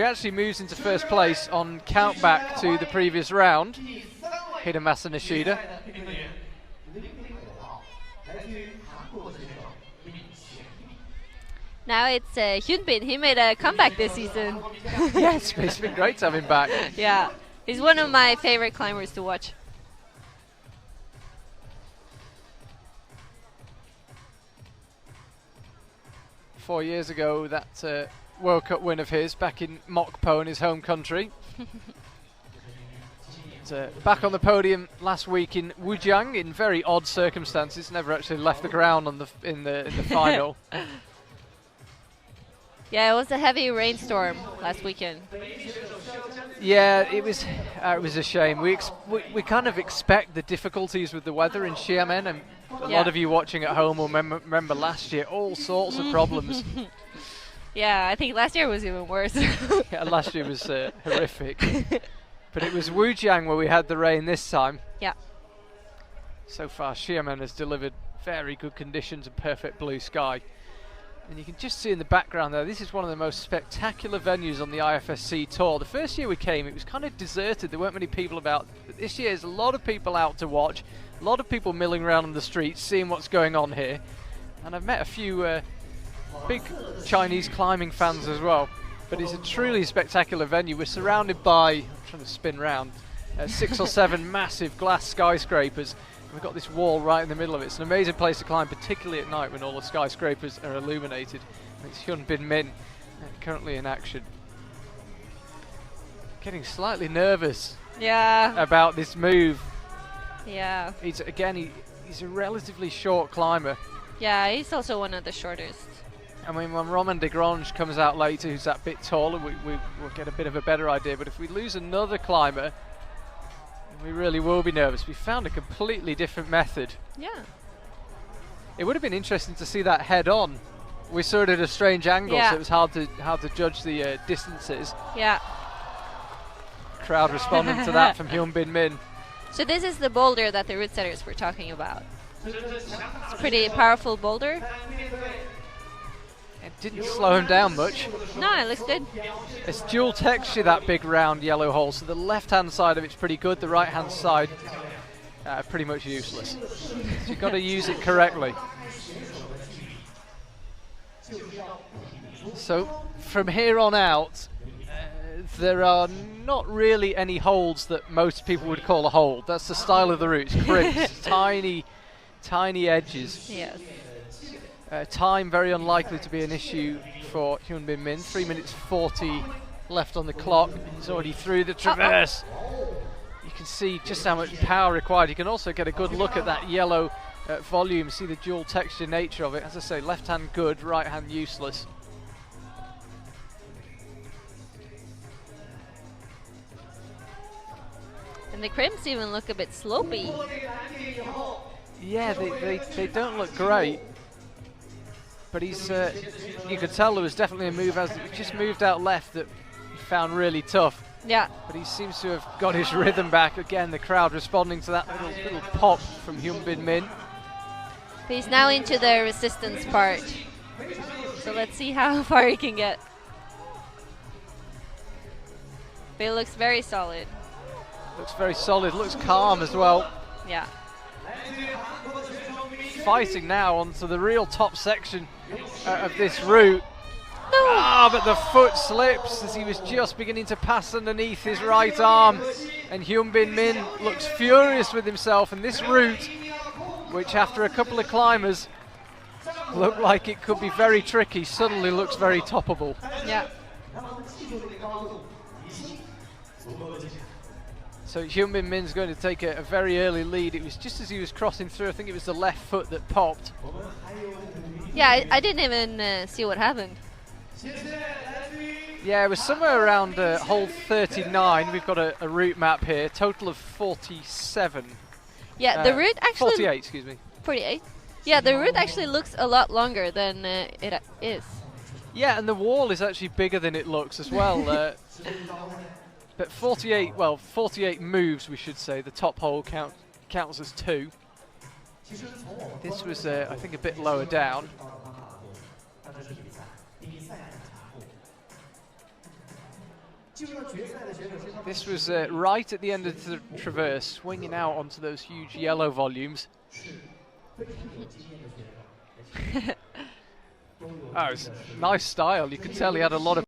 He actually moves into first place on count back to the previous round. Hidemasa Nishida. Now it's Hyunbin. He made a comeback this season. Yeah, it's been great to have him back. Yeah, he's one of my favorite climbers to watch. Four years ago, that World Cup win of his back in Mokpo in his home country. Back on the podium last week in Wujiang in very odd circumstances. Never actually left the ground on in the final. Yeah, it was a heavy rainstorm last weekend. Yeah, it was a shame. We kind of expect the difficulties with the weather in Xiamen, and a lot of you watching at home will remember last year all sorts of problems. Yeah, I think last year was even worse. Yeah, last year was horrific. But it was Wujiang where we had the rain this time. Yeah. So far, Xiamen has delivered very good conditions and perfect blue sky. And you can just see in the background there, this is one of the most spectacular venues on the IFSC tour. The first year we came, it was kind of deserted. There weren't many people about. But this year, there's a lot of people out to watch. A lot of people milling around on the streets, seeing what's going on here. And I've met a few big Chinese climbing fans as well. But it's a truly spectacular venue. We're surrounded by, I'm trying to spin round, 6 or 7 massive glass skyscrapers. And we've got this wall right in the middle of it. It's an amazing place to climb, particularly at night when all the skyscrapers are illuminated. And it's Hyunbin Min currently in action. Getting slightly nervous about this move. Yeah. He's a relatively short climber. Yeah, he's also one of the shortest. I mean, when Romain de Grange comes out later, who's that bit taller, we'll get a bit of a better idea. But if we lose another climber, we really will be nervous. We found a completely different method. Yeah. It would have been interesting to see that head on. We saw it at a strange angle, so it was hard to judge the distances. Yeah. Crowd responding to that from Hyunbin Min. So this is the boulder that the route setters were talking about. It's a pretty powerful boulder. It didn't slow him down much. No, it looks good. It's dual texture, that big round yellow hole, so the left-hand side of it's pretty good, the right-hand side pretty much useless. So you've got to use it correctly. So from here on out, there are not really any holds that most people would call a hold. That's the style of the route. Crimps, tiny edges. Yes. Time very unlikely to be an issue for Hyunbin Min. 3 minutes 40 left on the clock. He's already through the traverse. You can see just how much power required. You can also get a good look at that yellow volume, see the dual texture nature of it. As I say, left hand good, right hand useless. And the crimps even look a bit slopey. Yeah, they don't look great. But he's, you could tell there was definitely a move as he just moved out left that he found really tough. Yeah. But he seems to have got his rhythm back. Again, the crowd responding to that little pop from Hyunbin Min. But he's now into the resistance part. So let's see how far he can get. But it looks very solid. Looks very solid, looks calm as well. Yeah. Fighting now onto the real top section of this route. No. But the foot slips as he was just beginning to pass underneath his right arm. And Hyunbin Min looks furious with himself. And this route, which after a couple of climbers looked like it could be very tricky, suddenly looks very toppable. Yeah. So Hyunbin Min's going to take a very early lead. It was just as he was crossing through, I think it was the left foot that popped. Yeah, I didn't even see what happened. Yeah, it was somewhere around hole 39. We've got a route map here, total of 47. Yeah, the route actually... 48, excuse me. 48? Yeah, the route actually looks a lot longer than it is. Yeah, and the wall is actually bigger than it looks as well. But 48 moves, we should say. The top hole counts as 2. This was, I think, a bit lower down. This was right at the end of the traverse, swinging out onto those huge yellow volumes. Oh, it's nice style. You could tell he had a lot of